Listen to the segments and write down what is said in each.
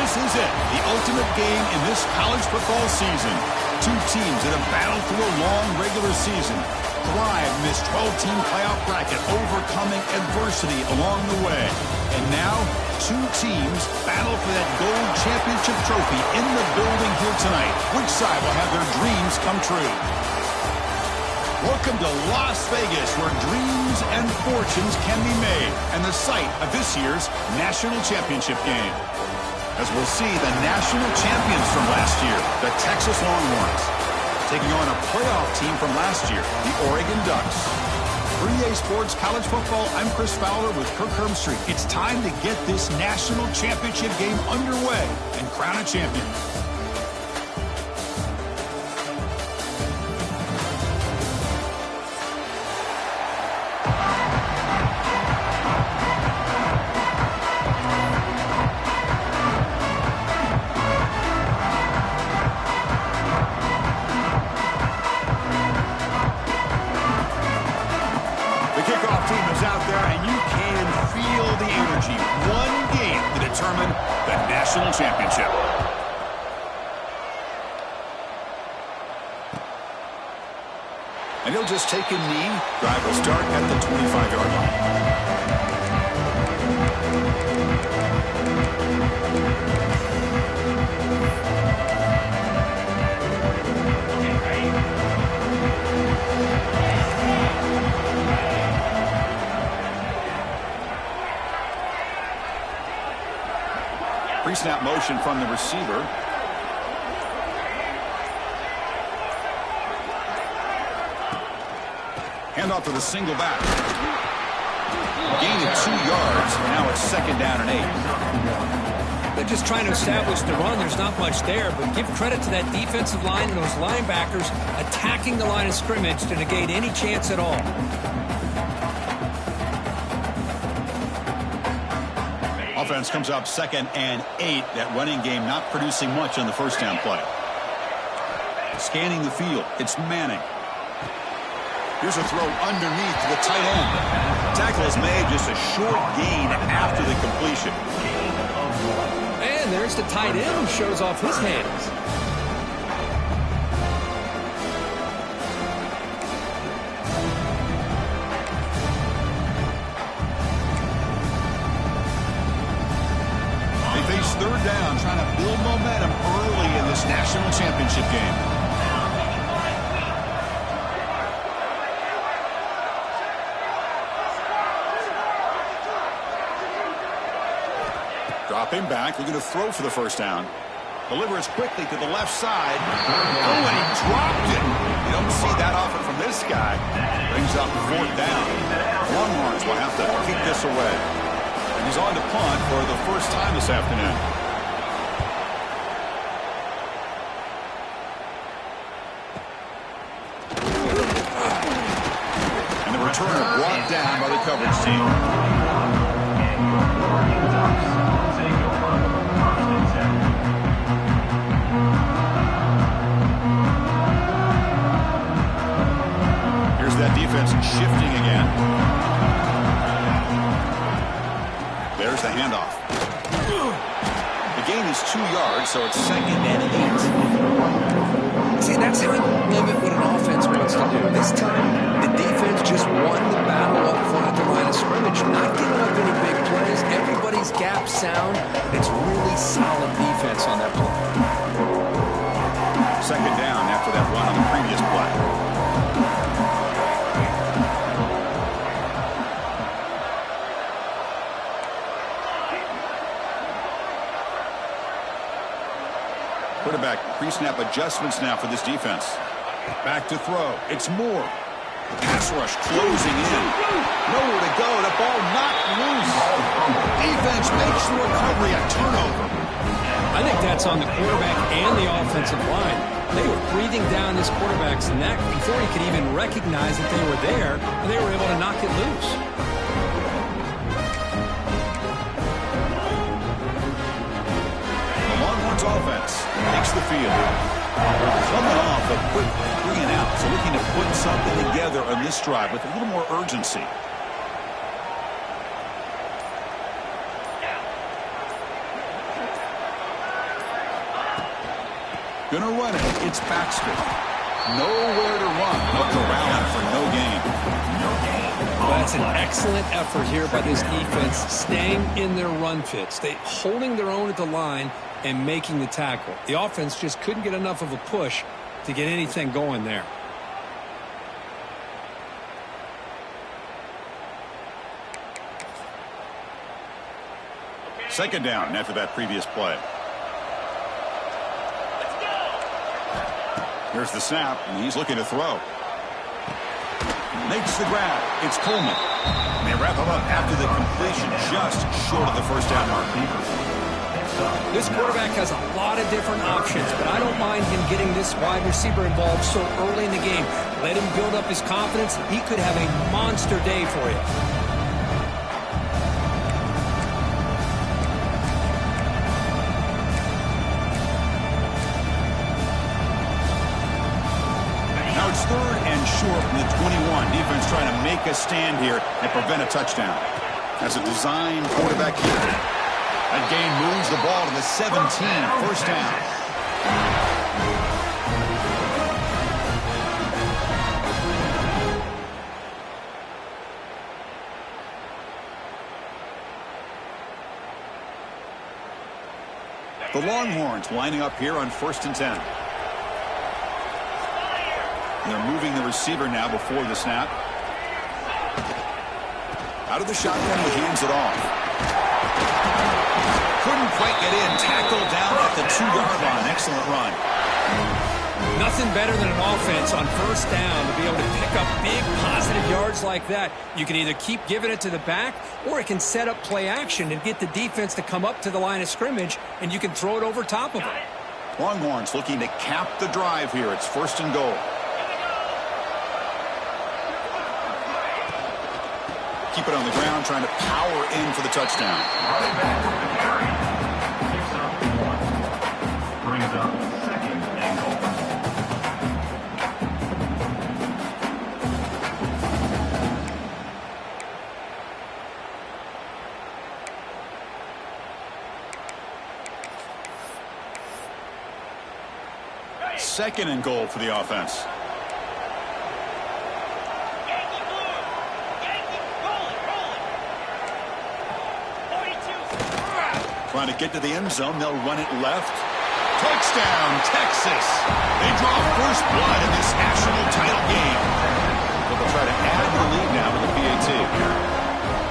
This is it, the ultimate game in this college football season. Two teams that have battled through a long regular season, thrived in this 12-team playoff bracket, overcoming adversity along the way. And now, two teams battle for that gold championship trophy in the building here tonight. Which side will have their dreams come true? Welcome to Las Vegas, where dreams and fortunes can be made, and the site of this year's national championship game. As we'll see, the national champions from last year, the Texas Longhorns, taking on a playoff team from last year, the Oregon Ducks. For EA Sports College Football, I'm Chris Fowler with Kirk Herbstreit. It's time to get this national championship game underway and crown a champion. Team is out there, and you can feel the energy determine the national championship. And he'll just take a knee. Drive will start at the 25-yard line. Pre-snap motion from the receiver. Handoff to the single back. Gain of 2 yards. Now it's 2nd down and 8. They're just trying to establish the run. There's not much there, but give credit to that defensive line and those linebackers attacking the line of scrimmage to negate any chance at all. Offense comes up 2nd and 8. That running game not producing much on the first down play. Scanning the field. It's Manning. Here's a throw underneath to the tight end. Tackle is made, just a short gain after the completion. And there's the tight end who shows off his hands. They face 3rd down, trying to build momentum early in this national championship game. Dropping back, looking to throw for the first down. Delivers quickly to the left side. Oh, and he dropped it. You don't see that often from this guy. Brings up 4th down. Longhorns will have to kick this away. And he's on to punt for the first time this afternoon. And the returner brought down by the coverage team. That defense shifting again. There's the handoff. The gain is 2 yards, so it's 2nd and 8. See, that's how you limit what an offense wants to do. This time, the defense just won the battle up front at the line of scrimmage, not giving up any big plays. Everybody's gap sound. It's really solid defense on that play. 2nd down after that run on the previous play. Quarterback pre-snap adjustments now for this defense. Back to throw. It's Moore. Pass rush closing in. Nowhere to go. The ball knocked loose. Defense makes the recovery a turnover. I think that's on the quarterback and the offensive line. They were breathing down this quarterback's neck before he could even recognize that they were there, and they were able to knock it loose. Offense takes the field. They're coming off a quick 3 and out, so looking to put something together on this drive with a little more urgency. Gonna run it. It's Baxter. Nowhere to run. Look around for no gain. Well, that's an excellent effort here by this defense, staying in their run fits. They holding their own at the line and making the tackle. The offense just couldn't get enough of a push to get anything going there. Second down after that previous play. Here's the snap, and he's looking to throw. Makes the grab. It's Coleman. And they wrap him up after the completion, just short of the first down mark. This quarterback has a lot of different options, but I don't mind him getting this wide receiver involved so early in the game. Let him build up his confidence. He could have a monster day for you. Now it's 3rd and short from the 21. Defense trying to make a stand here and prevent a touchdown. As a design quarterback here. That gain moves the ball to the 17, first down. The Longhorns lining up here on 1st and 10. And they're moving the receiver now before the snap. Out of the shotgun, he hands it off. Couldn't quite get in. Tackled down at the 2-yard line. Excellent run. Nothing better than an offense on 1st down to be able to pick up big positive yards like that. You can either keep giving it to the back, or it can set up play action and get the defense to come up to the line of scrimmage, and you can throw it over top of them. Longhorns looking to cap the drive here. It's 1st and goal. Keep it on the ground, trying to power in for the touchdown. Running back for the carry. Picks up 1. Brings up 2nd and goal. Second and goal for the offense. Trying to get to the end zone. They'll run it left. Touchdown, Texas. They draw first blood in this national title game. But they'll try to add to the lead now with the PAT.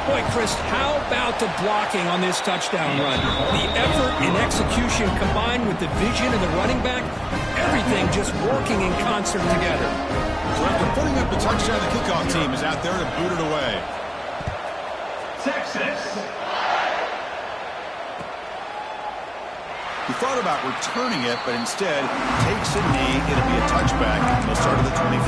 Boy, Chris, how about the blocking on this touchdown run? The effort and execution combined with the vision of the running back, everything just working in concert together. So after putting up the touchdown, the kickoff team is out there to boot it away. Texas. He thought about returning it, but instead takes a knee. It'll be a touchback. They'll start at the 25.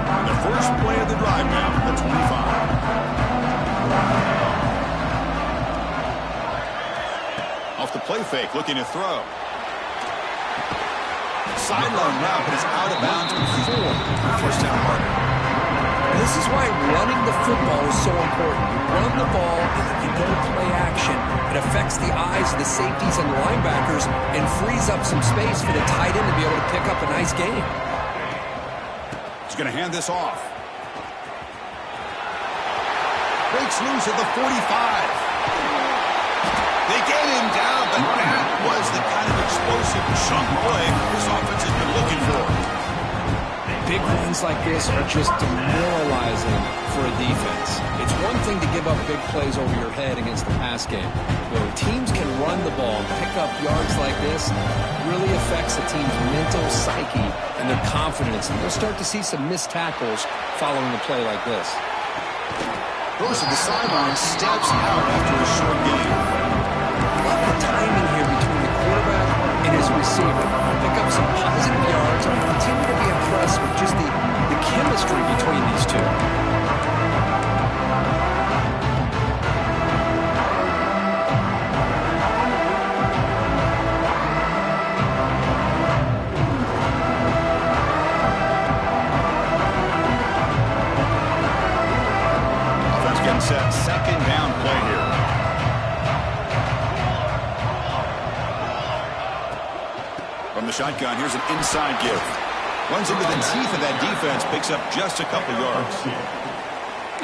And the first play of the drive now, the 25. Off the play fake, looking to throw. Sideline route, but is out of bounds before the first down marker. This is why running the football is so important. You run the ball, and if you go to play action, it affects the eyes of the safeties and the linebackers and frees up some space for the tight end to be able to pick up a nice gain. He's going to hand this off. Breaks loose at the 45. They get him down, but that was the kind of explosive chunk play this offense has been looking for. Big runs like this are just demoralizing for a defense. It's one thing to give up big plays over your head against the pass game. But when teams can run the ball and pick up yards like this, it really affects the team's mental psyche and their confidence. And you'll start to see some missed tackles following a play like this. Goes to the sideline, steps out after a short gain. Love the timing here between the quarterback and his receiver. Pick up some positive yards and continue to be impressed with just the chemistry between these two. Offense getting set, second down play here. From the shotgun, here's an inside give. Runs into the teeth of that defense, picks up just a couple yards.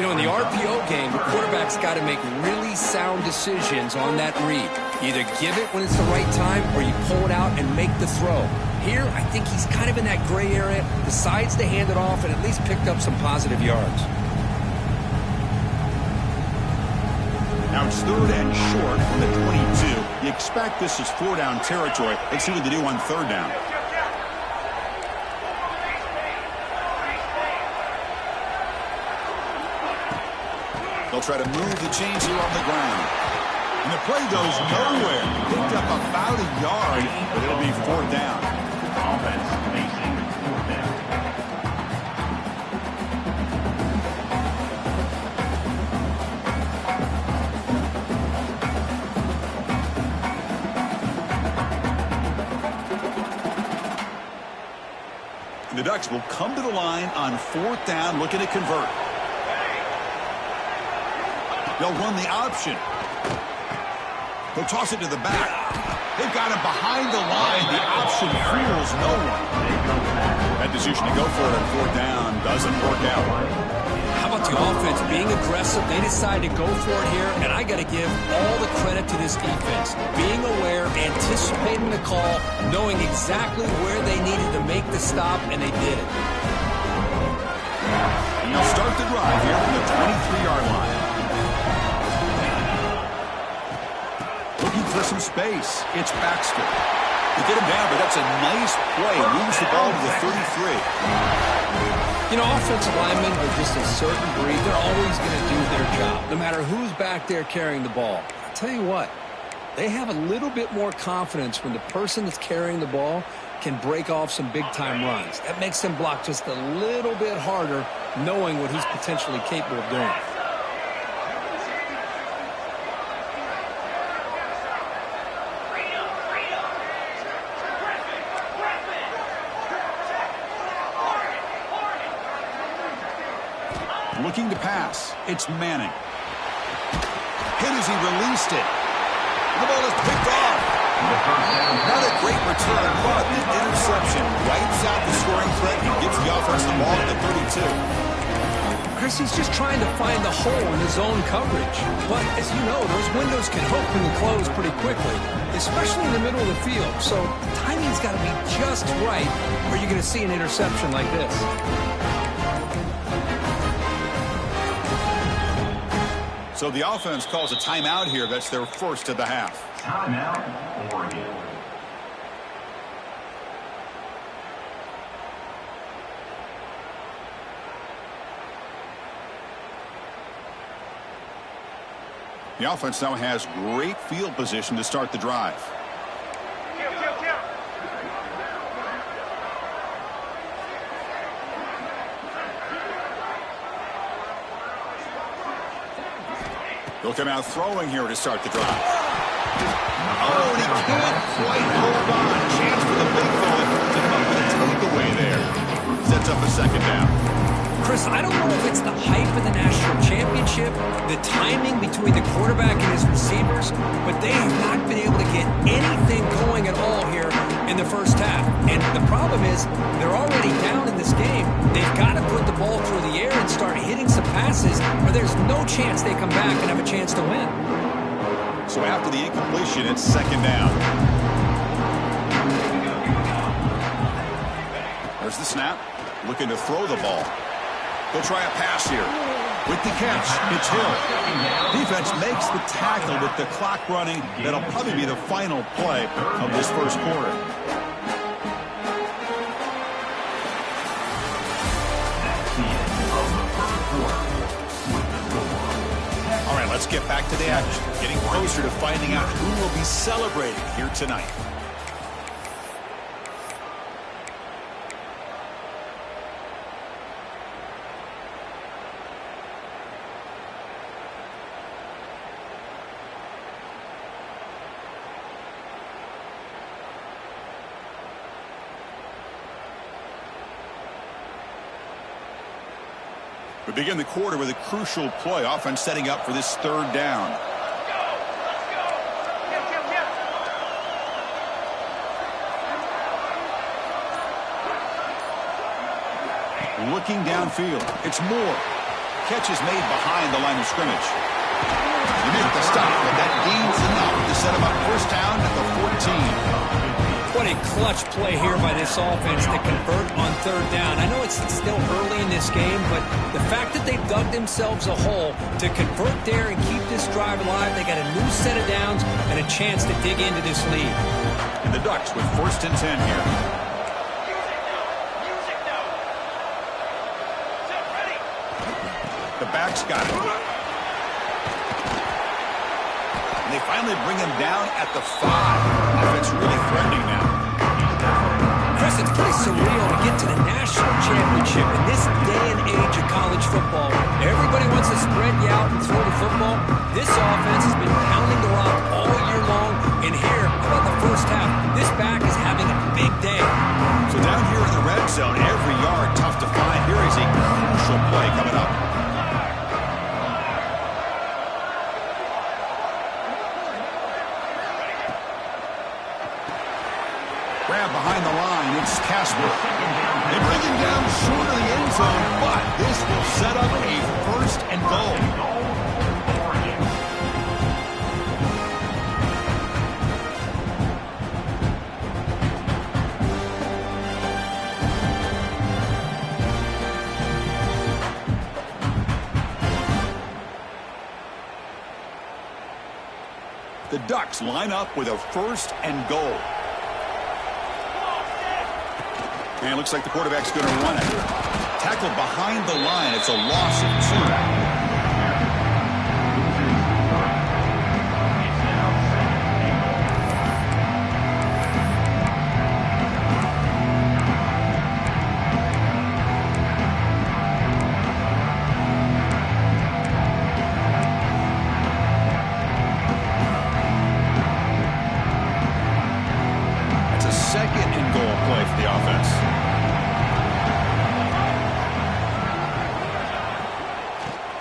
You know, in the RPO game, the quarterback's got to make really sound decisions on that read. You either give it when it's the right time or you pull it out and make the throw. Here, I think he's kind of in that gray area, decides to hand it off and at least picked up some positive yards. Now it's third and short from the 22. You expect this is 4-down territory. Let's see what they do on third down. They'll try to move the chains here on the ground. And the play goes nowhere. Picked up about a yard, but it'll be fourth down. Offense facing 4th down. the Ducks will come to the line on 4th down, looking to convert. They'll run the option. They'll toss it to the back. They've got him behind the line. The option fools no one. That decision to go for it on 4th down doesn't work out. How about the offense being aggressive? They decide to go for it here, and I got to give all the credit to this defense. Being aware, anticipating the call, knowing exactly where they needed to make the stop, and they did it. And they'll start the drive here from the 23-yard line. Looking for some space. It's Baxter. They get him down, but that's a nice play. Moves the ball to the 33. You know, offensive linemen are just a certain breed. They're always going to do their job, no matter who's back there carrying the ball. I'll tell you what, they have a little bit more confidence when the person that's carrying the ball can break off some big-time runs. That makes them block just a little bit harder, knowing what he's potentially capable of doing. Looking to pass. It's Manning. Hit as he released it. The ball is picked off. Not a great return, but the interception wipes out the scoring threat and gives the offense the ball at the 32. Chris, he's just trying to find the hole in his own coverage. But as you know, those windows can open and close pretty quickly, especially in the middle of the field. So the timing's got to be just right, or you're going to see an interception like this. So the offense calls a timeout here. That's their first of the half. Timeout, Oregon. The offense now has great field position to start the drive. They'll come out throwing here to start the drive. Oh, and he can't quite hold on. Chance for the big ball to come up with a takeaway there. Sets up a second down. Chris, I don't know if it's the hype of the national championship, the timing between the quarterback and his receivers, but they have not been able to get anything going at all here in the first half. And the problem is they're already down in this game. They've got to put the ball through the air and start hitting some passes, or there's no chance they come back and have a chance to win. So after the incompletion, it's second down. There's the snap. Looking to throw the ball. They'll try a pass here. With the catch, it's Hill. Defense makes the tackle with the clock running. That'll probably be the final play of this first quarter. All right, let's get back to the action. Getting closer to finding out who will be celebrating here tonight. We begin the quarter with a crucial play. Offense setting up for this third down. Looking downfield. It's Moore. Catch is made behind the line of scrimmage. You make the stop, but that gains enough to set him up first down at the 14. What a clutch play here by this offense to convert on third down. I know it's still early in this game, but the fact that they've dug themselves a hole to convert there and keep this drive alive, they got a new set of downs and a chance to dig into this lead. And the Ducks with first and 10 here. The back's got it. And they finally bring him down at the 5. Offense really threatening now. Chris, it's pretty surreal to get to the national championship in this day and age of college football. Everybody wants to spread you out and throw the football. This offense has been pounding the rock all year long. And here, about the first half, this back is having a big day. So down here in the red zone, every Grab behind the line. It's Casper. They bring him down short of the end zone, but this will set up a first and goal. The Ducks line up with a first and goal. And it looks like the quarterback's going to run it. Tackled behind the line. It's a loss of 2. Second and goal play for the offense.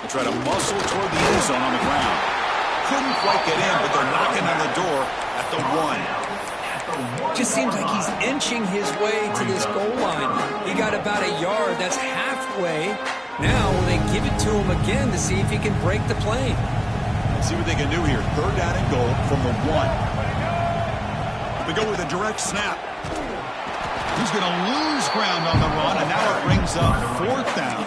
They try to muscle toward the end zone on the ground. Couldn't quite get in, but they're knocking on the door at the 1. Just seems like he's inching his way to this goal line. He got about a yard. That's halfway. Now will they give it to him again to see if he can break the plane? Let's see what they can do here. Third down and goal from the 1. They go with a direct snap. He's going to lose ground on the run, and now it brings up 4th down.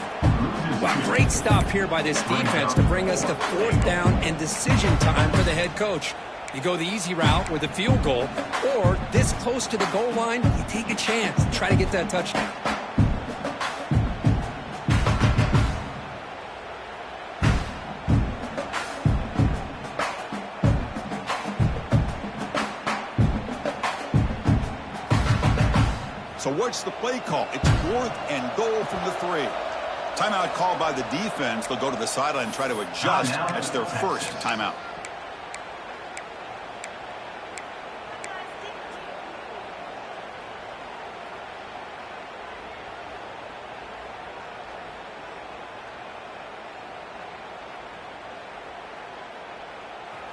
Wow, great stop here by this defense to bring us to 4th down and decision time for the head coach. You go the easy route with a field goal, or this close to the goal line, you take a chance and try to get that touchdown. So what's the play call? It's 4th and goal from the 3. Timeout called by the defense. They'll go to the sideline and try to adjust. That's their first timeout.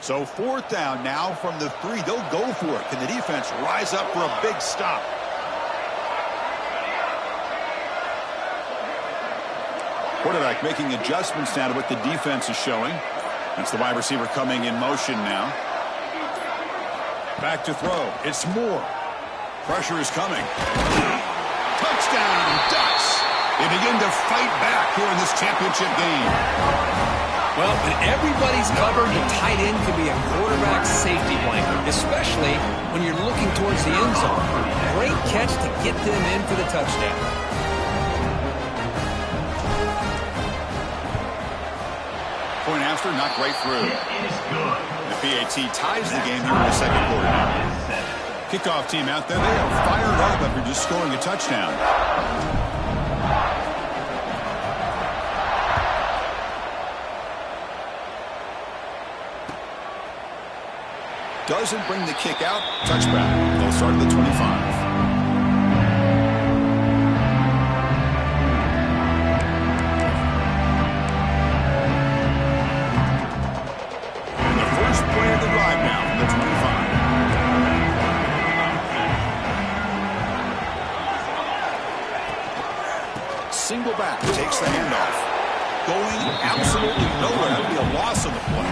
So 4th down now from the 3. They'll go for it. Can the defense rise up for a big stop? Quarterback making adjustments now to what the defense is showing. That's the wide receiver coming in motion now. Back to throw. It's Moore. Pressure is coming. Touchdown, Ducks. They begin to fight back here in this championship game. Well, when everybody's covered, the tight end can be a quarterback's safety blanket, especially when you're looking towards the end zone. Great catch to get them in for the touchdown. Point after, knocked right through. The PAT ties the game here in the second quarter now. Kickoff team out there. They are fired up after just scoring a touchdown. Doesn't bring the kick out. Touchback. They'll start at the 25. Single back, takes the handoff. Going absolutely nowhere. That'll be a loss of the play.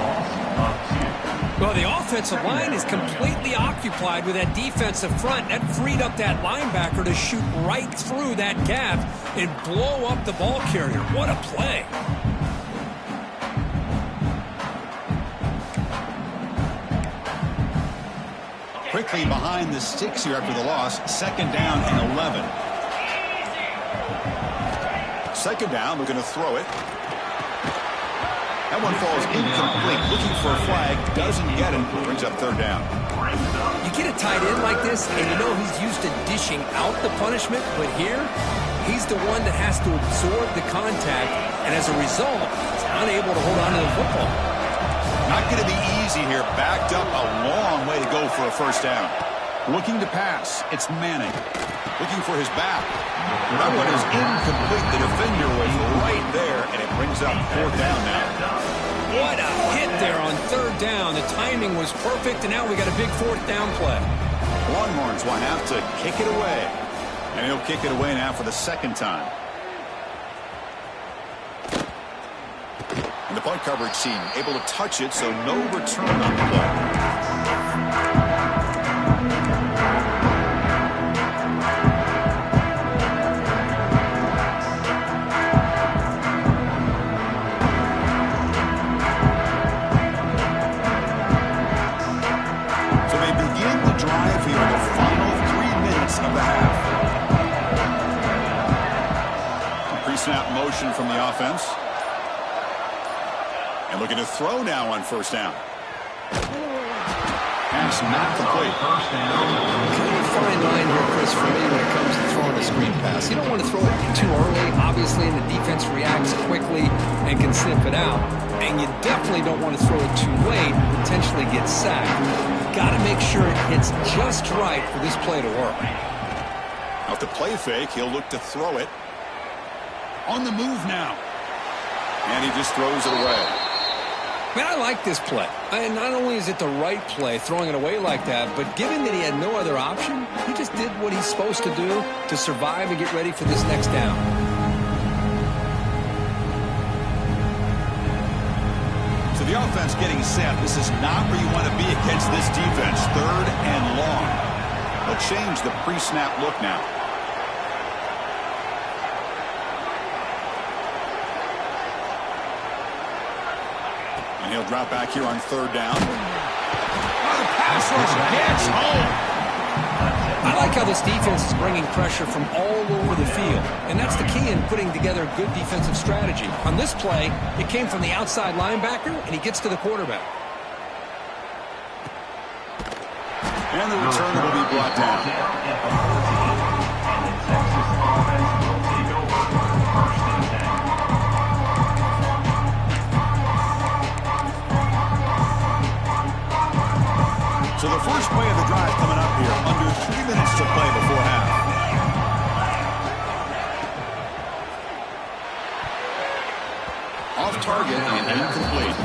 Well, the offensive line is completely occupied with that defensive front. That freed up that linebacker to shoot right through that gap and blow up the ball carrier. What a play. Quickly behind the sticks here after the loss. 2nd down and 11. 2nd down, we're going to throw it. That one falls incomplete. Looking for a flag, doesn't get it. Brings up 3rd down. You get a tight end like this, and you know he's used to dishing out the punishment, but here, he's the one that has to absorb the contact, and as a result, he's unable to hold on to the football. Not going to be easy here. Backed up a long way to go for a 1st down. Looking to pass. It's Manning. Looking for his back. That one is incomplete. The defender was right there, and it brings up 4th down now. What a hit there on 3rd down. The timing was perfect, and now we got a big 4th down play. Longhorns will have to kick it away. And he'll kick it away now for the second time. And the punt coverage team able to touch it, so no return on the play. Snap motion from the offense. And looking to throw now on first down. Pass not complete. Kind of a fine line here, Chris, for me when it comes to throwing a screen pass. You don't want to throw it too early, obviously, and the defense reacts quickly and can sniff it out. And you definitely don't want to throw it too late, potentially get sacked. You've got to make sure it hits just right for this play to work. Off the play fake, he'll look to throw it. On the move now. And he just throws it away. Man, I like this play. And not only is it the right play, throwing it away like that, but given that he had no other option, he just did what he's supposed to do to survive and get ready for this next down. So the offense getting set. This is not where you want to be against this defense. Third and long. They'll change the pre-snap look now. And he'll drop back here on third down. The pass rush gets home. I like how this defense is bringing pressure from all over the field. And that's the key in putting together a good defensive strategy. On this play, it came from the outside linebacker, and he gets to the quarterback. And the return will be brought down. So the first play of the drive coming up here. Under 3 minutes to play before half. Off target and incomplete.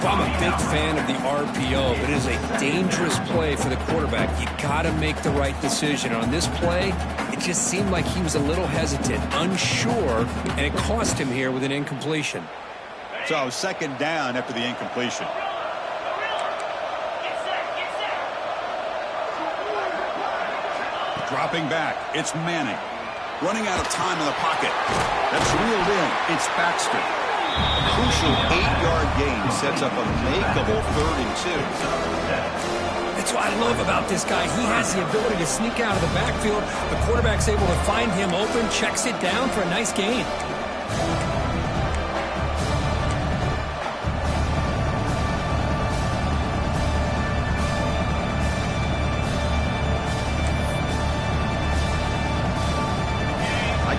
Well, I'm a big fan of the RPO, but it is a dangerous play for the quarterback. You got to make the right decision. On this play, it just seemed like he was a little hesitant, unsure, and it cost him here with an incompletion. So second down after the incompletion. Dropping back, it's Manning. Running out of time in the pocket. That's reeled in. It's Baxter. A crucial 8-yard gain sets up a makeable 3rd and 2. That's what I love about this guy. He has the ability to sneak out of the backfield. The quarterback's able to find him open, checks it down for a nice gain.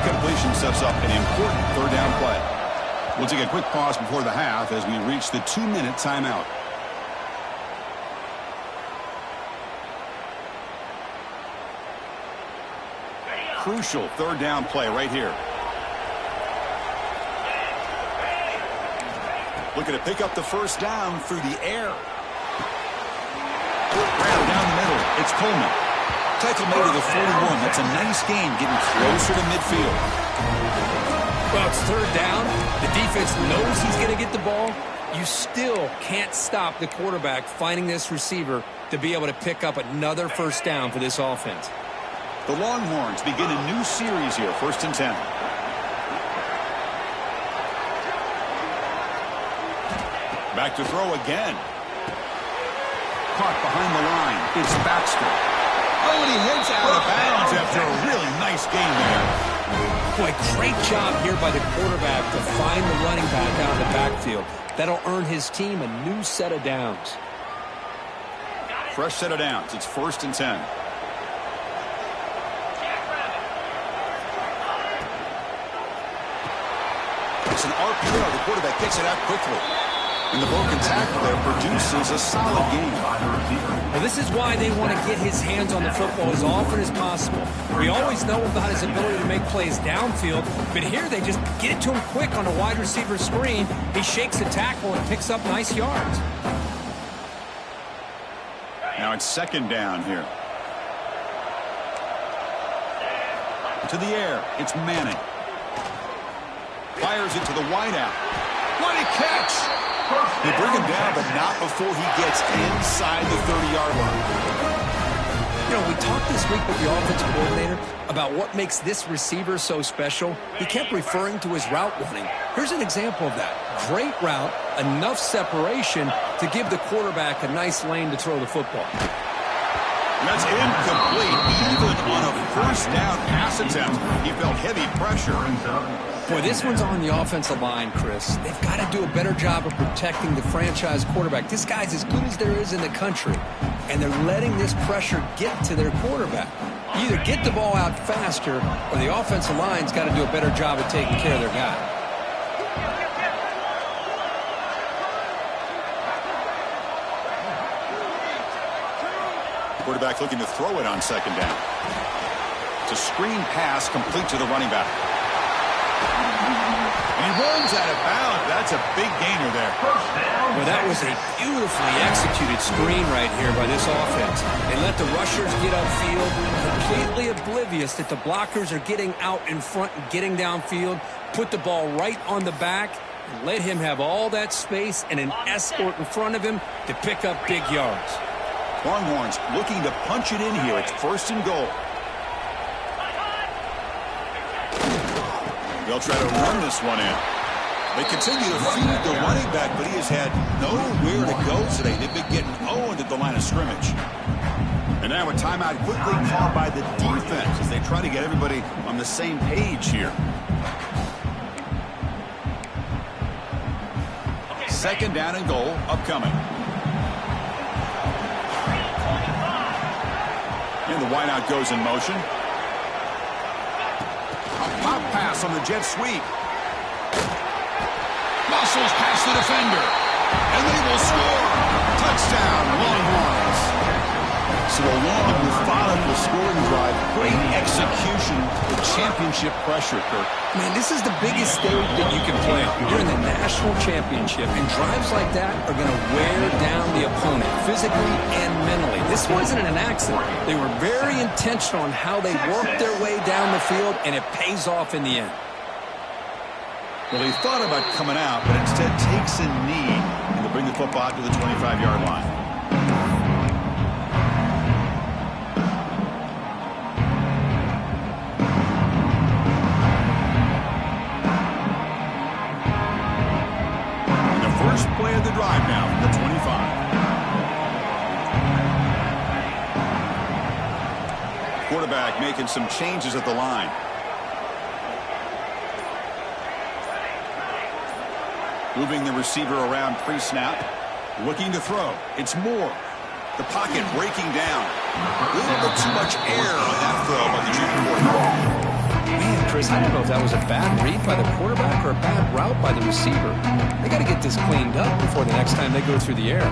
Completion sets up an important 3rd down play. We'll take a quick pause before the half as we reach the 2-minute timeout. Crucial 3rd down play right here. Looking to pick up the first down through the air. Ran down the middle. It's Coleman. Tackle made to the 41. That's a nice gain, getting closer to midfield. Well, it's 3rd down. The defense knows he's going to get the ball. You still can't stop the quarterback finding this receiver to be able to pick up another first down for this offense. The Longhorns begin a new series here, 1st and 10. Back to throw again. Caught behind the line. It's Baxter. Oh, and he heads out of bounds after a really nice game there. Boy, great job here by the quarterback to find the running back out of the backfield. That'll earn his team a new set of downs. Fresh set of downs. It's 1st and 10. It's an RPO. The quarterback kicks it out quickly. And the broken tackle there produces a solid game. Well, this is why they want to get his hands on the football as often as possible. We always know about his ability to make plays downfield, but here they just get it to him quick on a wide receiver screen. He shakes the tackle and picks up nice yards. Now it's 2nd down here. To the air, it's Manning. Fires it to the wideout. What a catch! They bring him down, but not before he gets inside the 30-yard line. You know, we talked this week with the offensive coordinator about what makes this receiver so special. He kept referring to his route running. Here's an example of that. Great route, enough separation to give the quarterback a nice lane to throw the football. That's incomplete. Even on a first down pass attempt, he felt heavy pressure. Boy, this one's on the offensive line, Chris. They've got to do a better job of protecting the franchise quarterback. This guy's as good as there is in the country, and they're letting this pressure get to their quarterback. You either get the ball out faster, or the offensive line's got to do a better job of taking care of their guy. Quarterback looking to throw it on second down. It's a screen pass complete to the running back. And he runs out of bounds. That's a big gainer there. Well, that was a beautifully executed screen right here by this offense. They let the rushers get upfield, completely oblivious that the blockers are getting out in front and getting downfield, put the ball right on the back, and let him have all that space and an escort in front of him to pick up big yards. Longhorns looking to punch it in here. It's first and goal. They'll try to run this one in. They continue to feed the running back, but he has had nowhere to go today. They've been getting owned at the line of scrimmage. And now a timeout quickly called by the defense as they try to get everybody on the same page here. Second down and goal upcoming. And the wideout goes in motion. A pop pass on the jet sweep. Muscles past the defender. And they will score. Touchdown, Longhorns. So along with following the scoring drive, great execution with championship pressure, Kirk. Man, this is the biggest stage that you can play. You're in the national championship, and drives like that are going to wear down the opponent physically and mentally. This wasn't an accident. They were very intentional on how they worked their way down the field, and it pays off in the end. Well, he thought about coming out, but instead takes a knee and to bring the football out to the 25-yard line. First play of the drive now from the 25. Quarterback making some changes at the line. Moving the receiver around pre-snap. Looking to throw. It's Moore. The pocket breaking down. A little bit too much air on that throw by the junior quarterback. Man, Chris, I don't know if that was a bad read by the quarterback or a bad route by the receiver. They got to get this cleaned up before the next time they go through the air.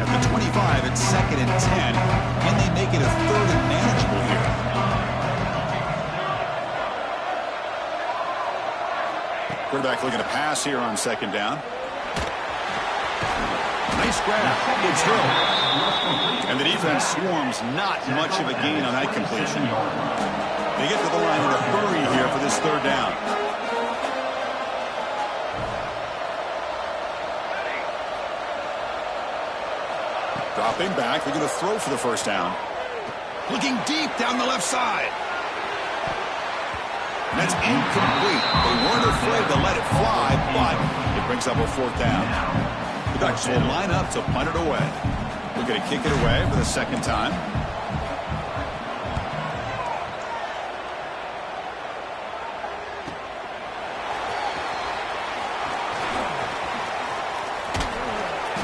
At the 25, it's second and 10. Can they make it a third and manageable here? Quarterback looking to pass here on second down. Nice grab. Good throw. And the defense swarms, not much of a gain on that completion. They get to the line in a hurry here for this third down. Dropping back. They're going to throw for the first down. Looking deep down the left side. And that's incomplete. They weren't afraid to let it fly, but it brings up a fourth down. The Ducks will line up to punt it away. We're going to kick it away for the second time.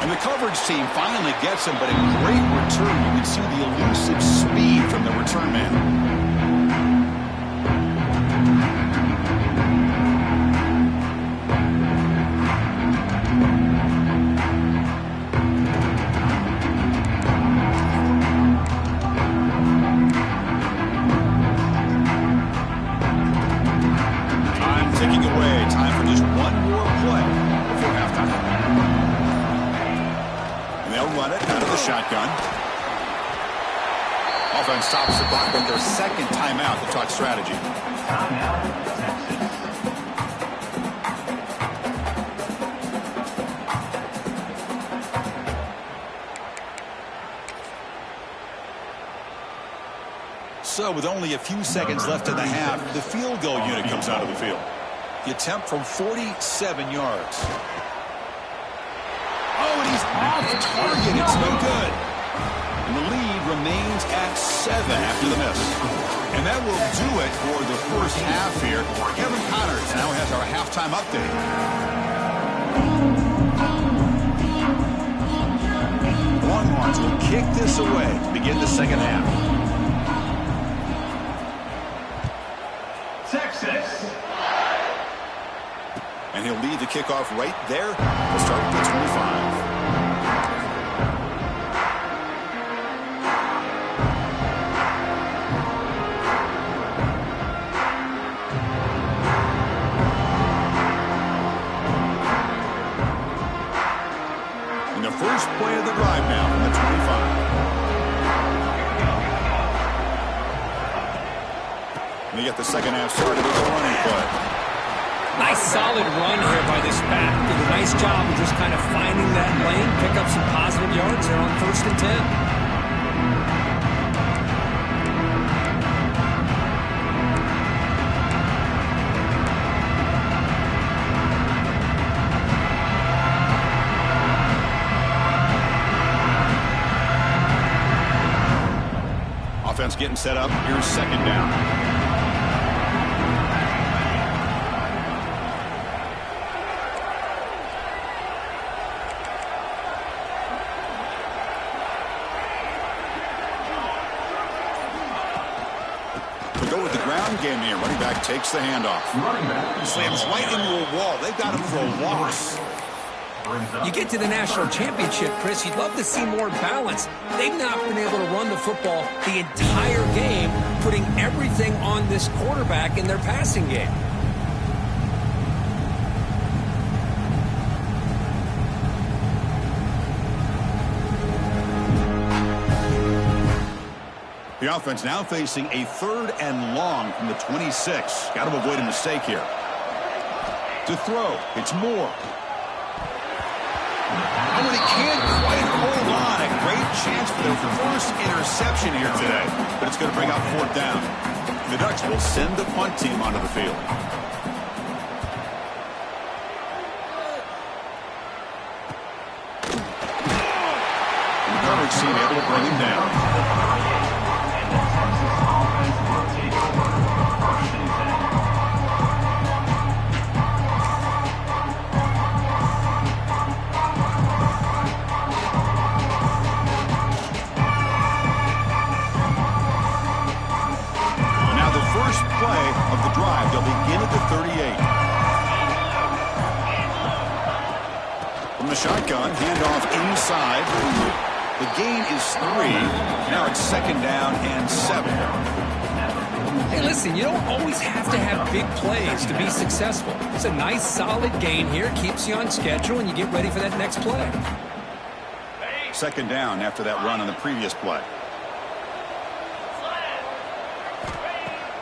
And the coverage team finally gets him, but a great return. You can see the elusive speed from the return man. Ticking away. Time for just one more play before halftime. run it out of the shotgun. Offense stops the clock with their second timeout to talk strategy. Timeout, Texas. So with only a few seconds left in the half, the field goal unit comes out of the field. The attempt from 47 yards. Oh, and he's off target. It's no good. And the lead remains at 7 after the miss. And that will do it for the first half here. Kevin Connors now has our halftime update. Longhorns will kick this away to begin the second half. Texas. And he'll lead the kickoff right there. We'll start at the 25. And the first play of the drive now from the 25. And they get the second half started with a running play. Nice solid run here by this back. Did a nice job of just kind of finding that lane, pick up some positive yards there on 1st and 10. Offense getting set up. Here's second down. Game here. Running back takes the handoff. Slams right into a wall. They've got him for a loss. You get to the national championship, Chris, you'd love to see more balance. They've not been able to run the football the entire game, putting everything on this quarterback in their passing game. The offense now facing a 3rd and long from the 26. Got to avoid a mistake here. To throw, it's Moore. Oh, and he can't quite hold on. A great chance for their first interception here today. But it's going to bring out 4th down. The Ducks will send the punt team onto the field. And the coverage team able to bring him down. They'll begin at the 38. From the shotgun, handoff inside. The gain is 3. Now it's 2nd down and 7. Hey, listen, you don't always have to have big plays to be successful. It's a nice, solid gain here. Keeps you on schedule, and you get ready for that next play. 2nd down after that run on the previous play.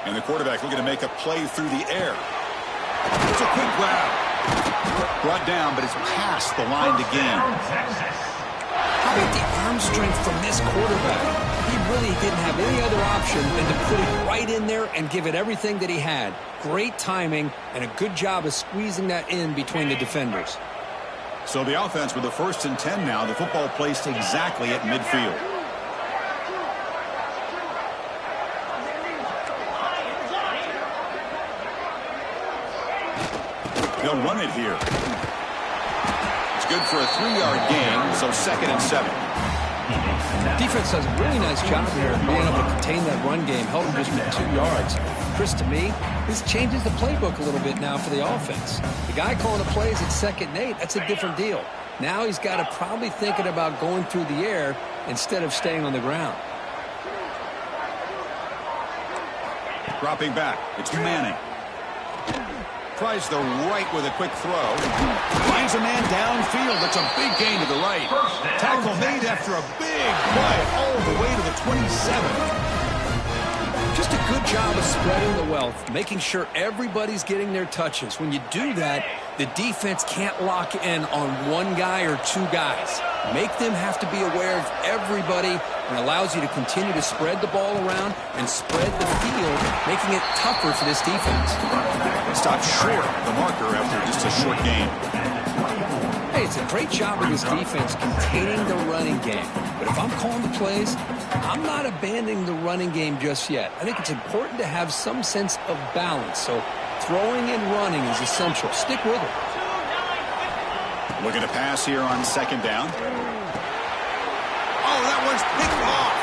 And the quarterback looking to make a play through the air. It's a quick grab. Brought down, but it's past the line to gain. How about the arm strength from this quarterback? He really didn't have any other option than to put it right in there and give it everything that he had. Great timing and a good job of squeezing that in between the defenders. So the offense with the 1st and 10 now. The football placed exactly at midfield. They'll run it here. It's good for a 3-yard gain, so 2nd and 7. Defense does a really nice job here of being able to contain that run game, held him just for 2 yards. Chris, to me, this changes the playbook a little bit now for the offense. The guy calling the plays at 2nd and 8, that's a different deal. Now he's got to probably thinking about going through the air instead of staying on the ground. Dropping back, it's Manning. Tries the right with a quick throw. Finds a man downfield. That's a big gain to the right. Tackle made after a big play all the way to the 27. Just a good job of spreading the wealth, making sure everybody's getting their touches. When you do that, the defense can't lock in on one guy or two guys. Make them have to be aware of everybody, and allows you to continue to spread the ball around and spread the field, making it tougher for this defense. Stopped short of the marker after just a short game. Hey, it's a great job of this defense containing the running game. But if I'm calling the plays, I'm not abandoning the running game just yet. I think it's important to have some sense of balance. So throwing and running is essential. Stick with it. Looking to pass here on second down. Oh, that one's picked off.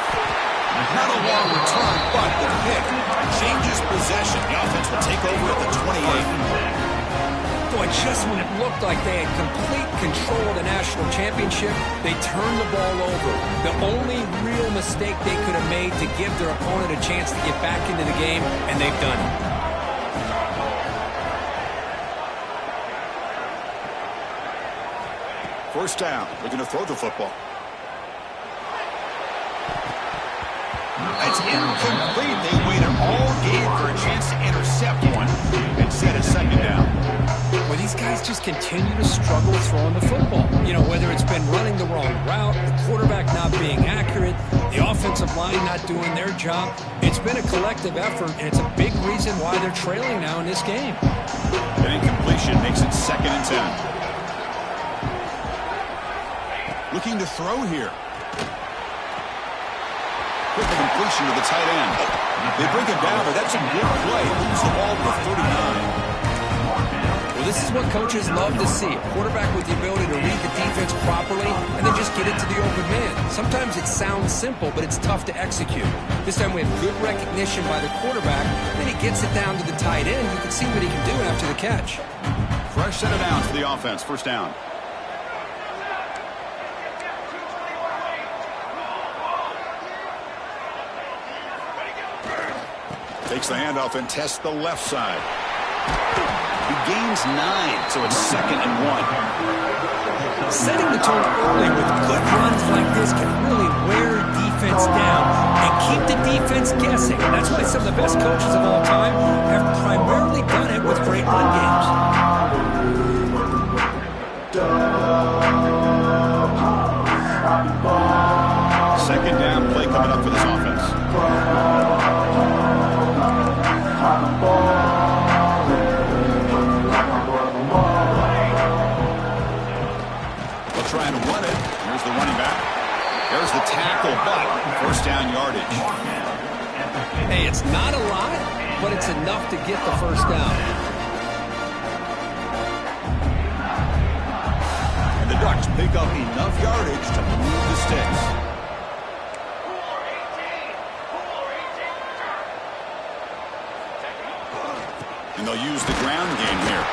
Not a long return, but the pick changes possession. The offense will take over at the 28. Boy, just when it looked like they had complete control of the national championship, they turned the ball over. The only real mistake they could have made to give their opponent a chance to get back into the game, and they've done it. First down, looking to throw the football. It's incomplete. They waited all game for a chance to intercept one. Instead, it's second down. Well, these guys just continue to struggle throwing the football. You know, whether it's been running the wrong route, the quarterback not being accurate, the offensive line not doing their job. It's been a collective effort, and it's a big reason why they're trailing now in this game. An incompletion makes it 2nd and 10. Looking to throw here. Quick completion to the tight end. They bring him down, but that's a good play. Moves the ball to the 39. Well, this is what coaches love to see. A quarterback with the ability to read the defense properly and then just get it to the open man. Sometimes it sounds simple, but it's tough to execute. This time we have good recognition by the quarterback. Then he gets it down to the tight end. You can see what he can do after the catch. Fresh set of downs for the offense. First down. Takes the handoff and tests the left side. He gains 9, so it's 2nd and 1. Setting the tone early with good runs like this can really wear defense down and keep the defense guessing. That's why some of the best coaches of all time have primarily done it with great run games. Second down play coming up for this offense. They'll try and run it. Here's the running back. There's the tackle, but first down yardage. Hey, it's not a lot, but it's enough to get the first down. And the Ducks pick up enough yardage to move the sticks. And they'll use the ground game here.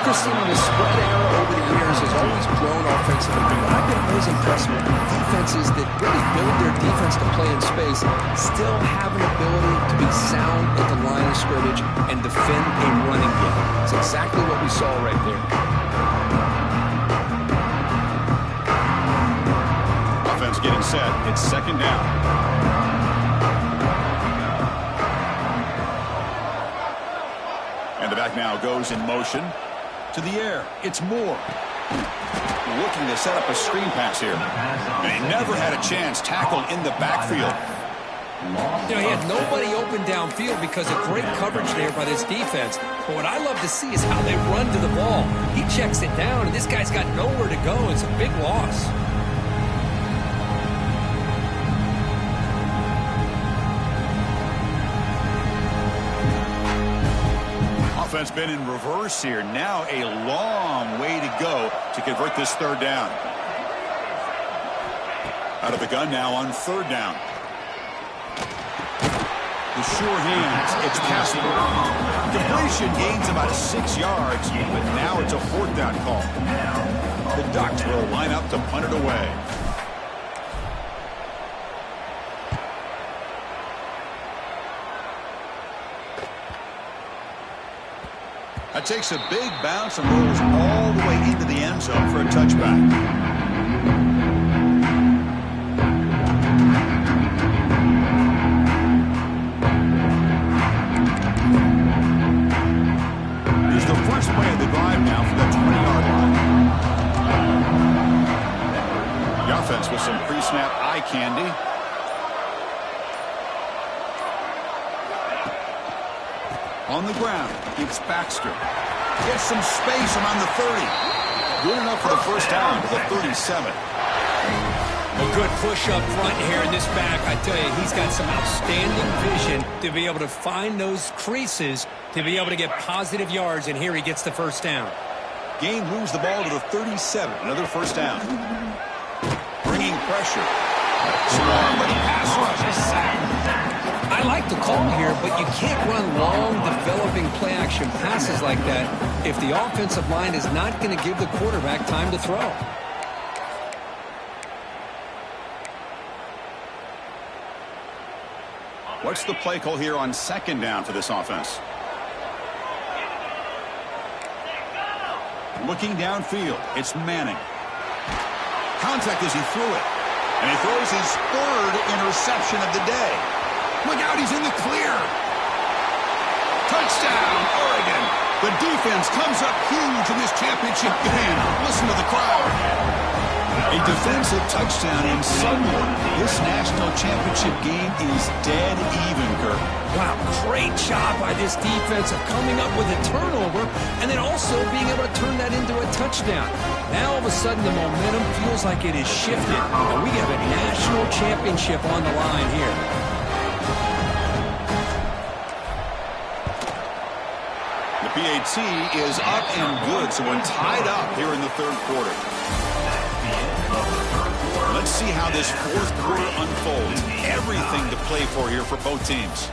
Christine, the spread era over the years has always grown offensively, but I've been always impressed with defenses that really build their defense to play in space, still have an ability to be sound at the line of scrimmage and defend a running game. It's exactly what we saw right there. Offense getting set. It's second down. And the back now goes in motion to the air. It's Moore. Looking to set up a screen pass here. And he never had a chance. Tackle in the backfield. You know, he had nobody open downfield because of great coverage there by this defense. But what I love to see is how they run to the ball. He checks it down, and this guy's got nowhere to go. It's a big loss. Offense been in reverse here. Now a long way to go to convert this third down. Out of the gun now on third down. The sure hands. It's Casper. Completion gains about 6 yards, but now it's a fourth down call. The Ducks will line up to punt it away. takes a big bounce and rolls all the way into the end zone for a touchback. First play of the drive now for the 20-yard line. The offense with some pre-snap eye candy. On the ground, it's Baxter. Gets some space around the 30. Good enough for the first down to the 37. A good push up front here in this back. I tell you, he's got some outstanding vision to be able to find those creases, to be able to get positive yards, and here he gets the first down. Gain moves the ball to the 37. Another first down. Bringing pressure. Strong with the pass rush. I like the call here, but you can't run long, developing play-action passes like that if the offensive line is not going to give the quarterback time to throw. What's the play call here on second down for this offense? Looking downfield, it's Manning. Contact as he threw it. And he throws his third interception of the day. Look out, he's in the clear. Touchdown, Oregon. The defense comes up huge in this championship game. Listen to the crowd. A defensive touchdown in Sunderland. This national championship game is dead even, Kirk. Wow, great job by this defense of coming up with a turnover and then also being able to turn that into a touchdown. Now all of a sudden the momentum feels like it is shifted, and we have a national championship on the line here. The PAT is up and good, so we're tied up here in the third quarter. Let's see how this fourth quarter unfolds. Everything to play for here for both teams.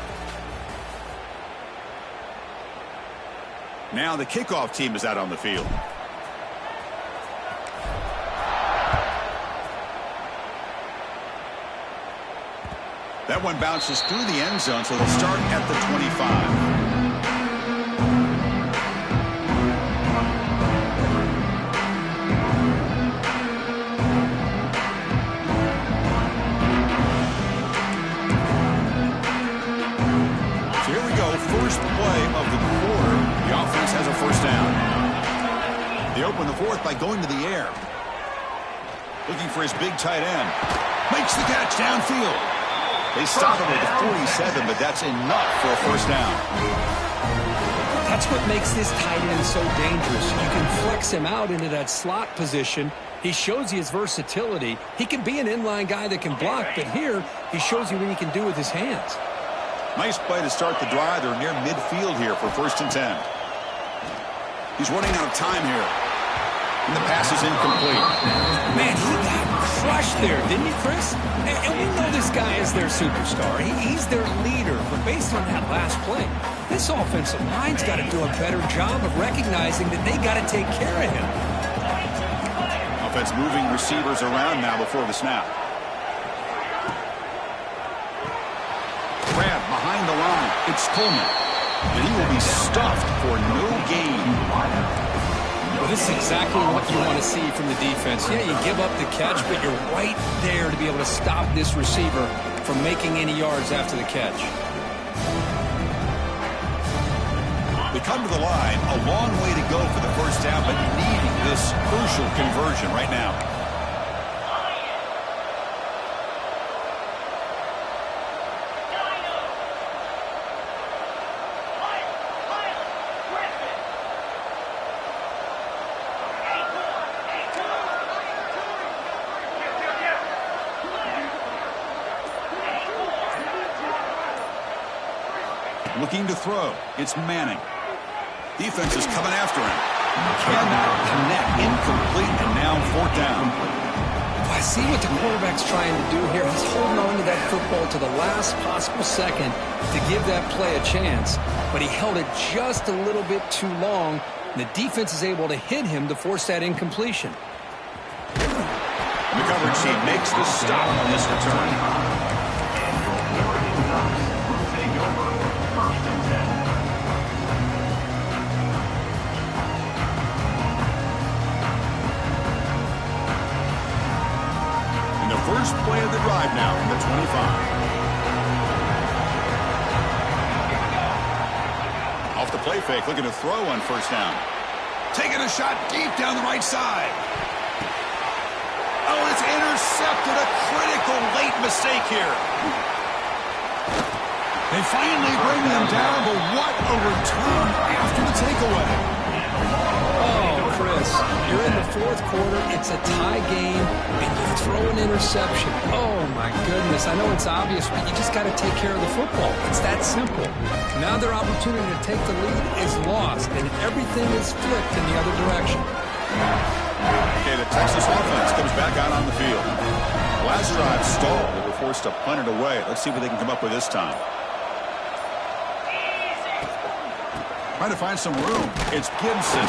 Now the kickoff team is out on the field. That one bounces through the end zone, so they'll start at the 25. First play of the quarter. The offense has a first down. They open the fourth by going to the air. Looking for his big tight end. Makes the catch downfield. They stop him at the 47, but that's enough for a first down. That's what makes this tight end so dangerous. You can flex him out into that slot position. He shows you his versatility. He can be an inline guy that can block, but here he shows you what he can do with his hands. Nice play to start the drive. They're near midfield here for 1st and 10. He's running out of time here. And the pass is incomplete. Man, he got crushed there, didn't he, Chris? And we know this guy is their superstar. He's their leader. But based on that last play, this offensive line's got to do a better job of recognizing that they got to take care of him. Offense moving receivers around now before the snap. Grab behind the line. It's Coleman. And he will be stuffed for no gain. Well, this is exactly what you want to see from the defense. Yeah, you give up the catch, but you're right there to be able to stop this receiver from making any yards after the catch. They come to the line. A long way to go for the first down, but needing this crucial conversion right now. Looking to throw. It's Manning. Defense is coming after him. Cannot connect. Incomplete, and now 4th down. I see what the quarterback's trying to do here. He's holding on to that football to the last possible second to give that play a chance. But he held it just a little bit too long. And the defense is able to hit him to force that incompletion. The coverage team makes the stop on this return. the drive now from the 25. Off the play fake, looking to throw on first down. Taking a shot deep down the right side. Oh, it's intercepted. A critical late mistake here. They finally bring them down, but what a return after the takeaway. Oh, Chris, you're in the fourth quarter. It's a tie game, and you throw an interception. Oh, my goodness. I know it's obvious, but you just got to take care of the football. It's that simple. Now their opportunity to take the lead is lost, and everything is flipped in the other direction. Okay, the Texas offense comes back out on the field. Last drive stalled. They were forced to punt it away. Let's see what they can come up with this time. Trying to find some room. It's Gibson.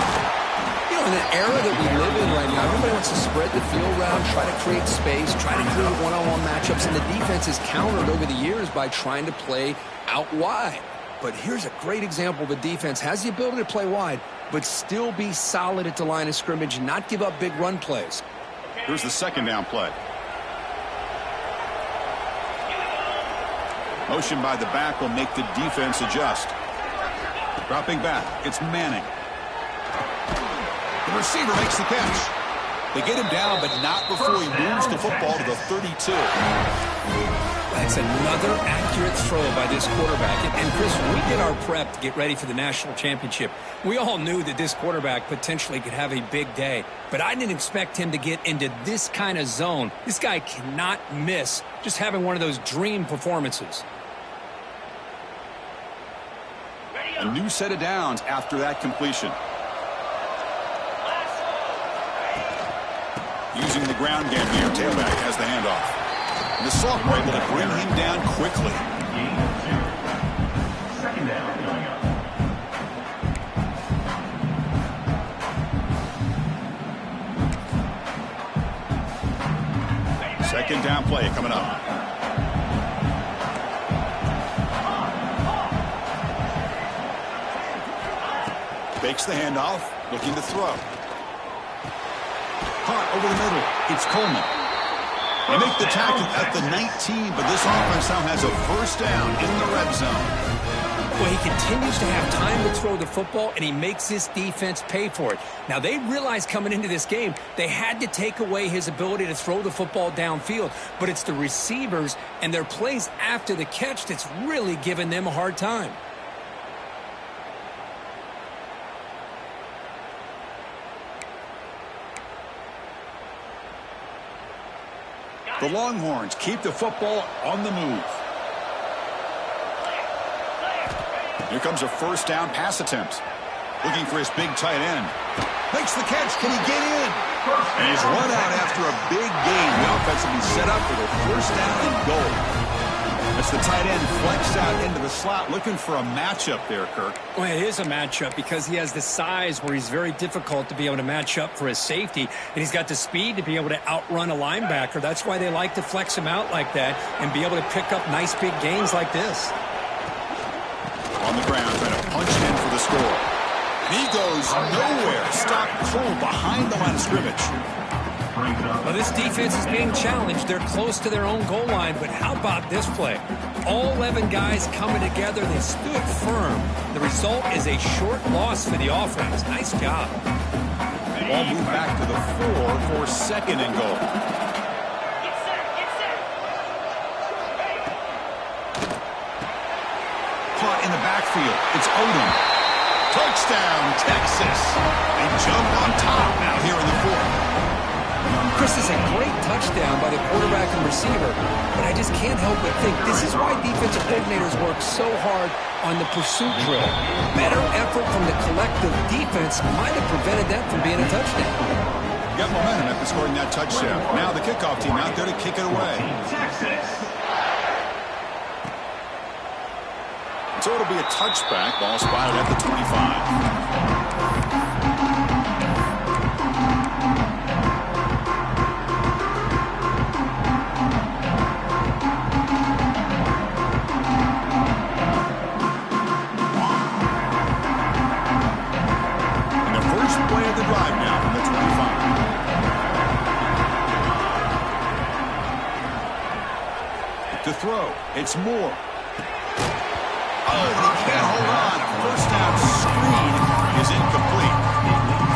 You know, in the era that we live in right now, everybody wants to spread the field around, try to create space, try to create one-on-one matchups, and the defense is countered over the years by trying to play out wide. But here's a great example. The defense has the ability to play wide, but still be solid at the line of scrimmage and not give up big run plays. Here's the second down play. Motion by the back will make the defense adjust. Dropping back, it's Manning. The receiver makes the catch. They get him down, but not before he moves the football to the 32. That's another accurate throw by this quarterback. And Chris, when we did our prep to get ready for the national championship, we all knew that this quarterback potentially could have a big day. But I didn't expect him to get into this kind of zone. This guy cannot miss just having one of those dream performances. A new set of downs after that completion. Using the ground game here, tailback has the handoff. And the sophomore able to bring him down quickly. Second down coming up. Second down play coming up. Fakes the handoff, looking to throw. Caught over the middle. It's Coleman. They make the tackle at the 19, but this offense now has a first down in the red zone. Well, he continues to have time to throw the football, and he makes this defense pay for it. Now, they realized coming into this game, they had to take away his ability to throw the football downfield, but it's the receivers and their plays after the catch that's really giving them a hard time. The Longhorns keep the football on the move. Here comes a first down pass attempt. Looking for his big tight end. Makes the catch. Can he get in? And he's run out after a big gain. The offense will be set up for the first down and goal. As the tight end flexed out into the slot, looking for a matchup there, Kirk. Well, it is a matchup because he has the size where he's very difficult to be able to match up for his safety, and he's got the speed to be able to outrun a linebacker. That's why they like to flex him out like that and be able to pick up nice big gains like this. On the ground, trying to punch in for the score. He goes nowhere. Stop cold behind the line of scrimmage. Well, this defense is being challenged. They're close to their own goal line, but how about this play? All 11 guys coming together. They stood firm. The result is a short loss for the offense. Nice job. Ball moved back to the 4 for second and goal. Caught in the backfield. It's Odom. Touchdown, Texas. They jump on top now here in the fourth. Chris, is a great touchdown by the quarterback and receiver, but I just can't help but think this is why defensive coordinators work so hard on the pursuit drill. Better effort from the collective defense might have prevented that from being a touchdown. Got momentum after scoring that touchdown. Now the kickoff team out there to kick it away. So it'll be a touchback. Ball spotted at the 25. To throw, it's Moore. Oh, he can't hold on. First down screen is incomplete.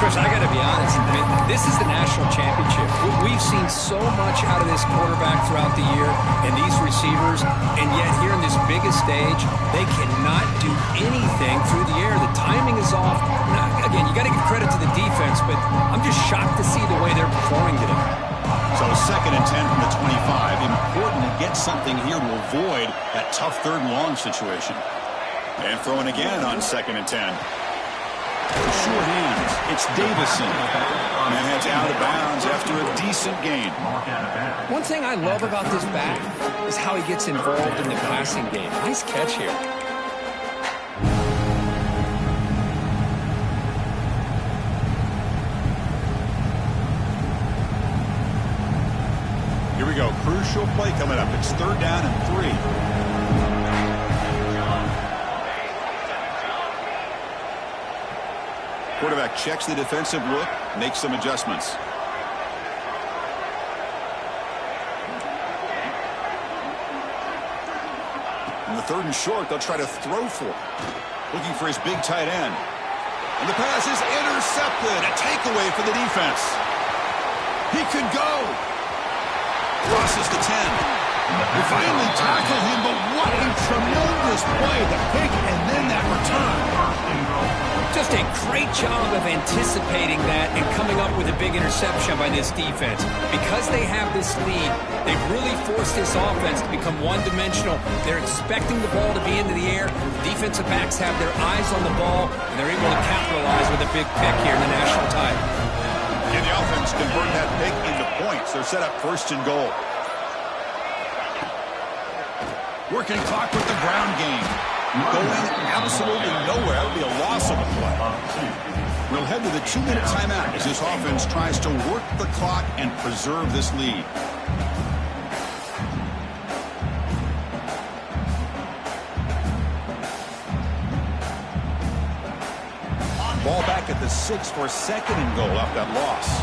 Chris, I got to be honest. I mean, this is the national championship. We've seen so much out of this quarterback throughout the year and these receivers, and yet here in this biggest stage, they cannot do anything through the air. The timing is off. Now, again, you got to give credit to the defense, but I'm just shocked to see the way they're performing today. So 2nd and 10 from the 25. Important to get something here to avoid that tough 3rd and long situation. And throwing again on 2nd and 10. Short hands. It's Davison. And that heads out of bounds after a decent gain. One thing I love about this back is how he gets involved in the passing game. Nice catch here. Here we go. Crucial play coming up. It's 3rd down and 3. Quarterback checks the defensive look, makes some adjustments. In the 3rd and short, they'll try to throw for it. Looking for his big tight end. And the pass is intercepted. A takeaway for the defense. He could go. Crosses the 10. We finally tackle him, but what a tremendous play. The pick and then that return. Just a great job of anticipating that and coming up with a big interception by this defense. Because they have this lead, they've really forced this offense to become one-dimensional. They're expecting the ball to be into the air. Defensive backs have their eyes on the ball, and they're able to capitalize with a big pick here in the national title. And the offense convert that pick into points. They're set up 1st and goal. Working clock with the ground game. Going absolutely nowhere. That would be a loss of a play. We'll head to the 2-minute timeout as this offense tries to work the clock and preserve this lead. Ball back at the 6 for 2nd and goal off that loss.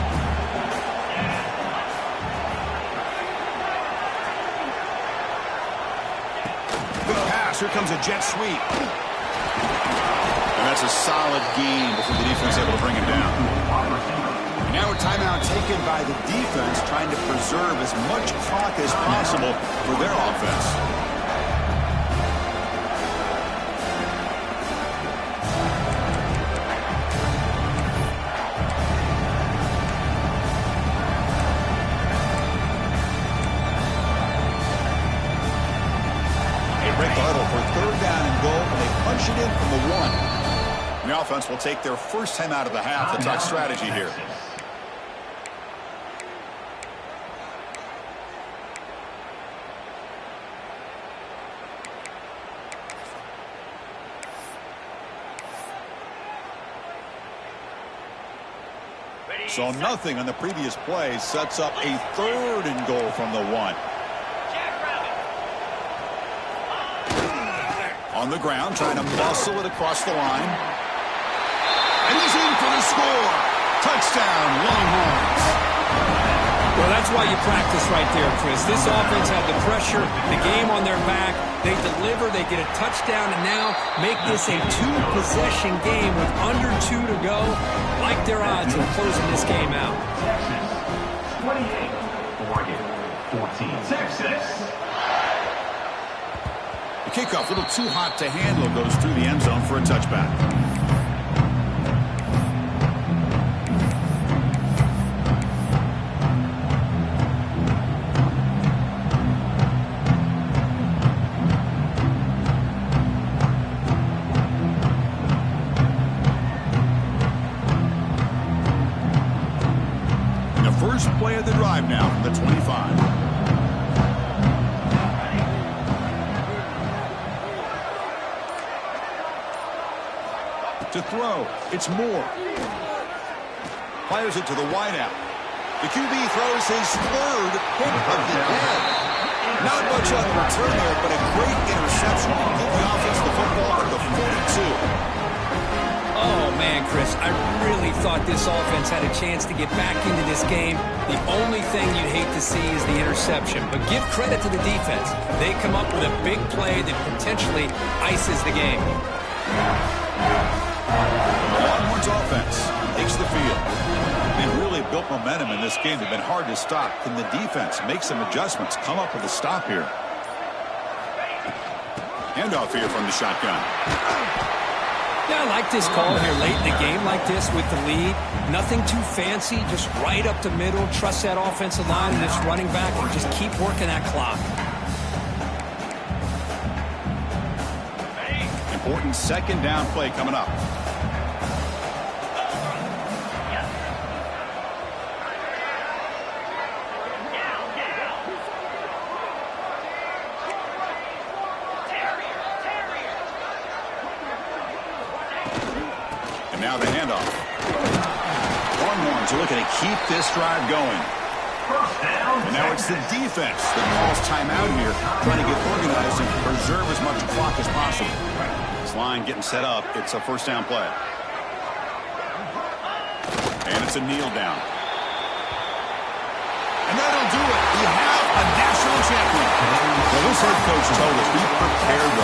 Here comes a jet sweep. And that's a solid gain before the defense able to bring him down. Now a timeout taken by the defense, trying to preserve as much clock as possible for their offense. For 3rd down and goal, and they punch it in from the 1. And the offense will take their first time out of the half to talk strategy here. So nothing on the previous play sets up a 3rd and goal from the 1. On the ground, trying to muscle it across the line. And he's in for the score. Touchdown, Longhorns. Well, that's why you practice right there, Chris. This offense had the pressure, the game on their back. They deliver, they get a touchdown, and now make this a 2-possession game with under 2 to go. Like their odds of closing this game out. Texas, 28. Oregon, 14. Texas. The kickoff, a little too hot to handle, goes through the end zone for a touchback. And the first play of the drive now from the 25. To throw, it's Moore. Fires it to the wideout. The QB throws his 3rd pick of the day. Not much on the return there, but a great interception. Give the offense the football at the 42. Oh, man, Chris, I really thought this offense had a chance to get back into this game. The only thing you'd hate to see is the interception. But give credit to the defense. They come up with a big play that potentially ices the game. Longhorns offense takes the field. They've really built momentum in this game. They've been hard to stop. Can the defense make some adjustments, come up with a stop here? Handoff here from the shotgun. Yeah, I like this call here late in the game like this with the lead. Nothing too fancy, just right up the middle. Trust that offensive line and this running back and just keep working that clock. Important second down play coming up. And now the handoff. Longhorns are looking to keep this drive going. And now it's the defense that calls timeout here, trying to get organized and preserve as much clock as possible. This line getting set up. It's a first down play. And it's a kneel down. And that'll do it. We have a national champion. Well, this head coach told us we prepared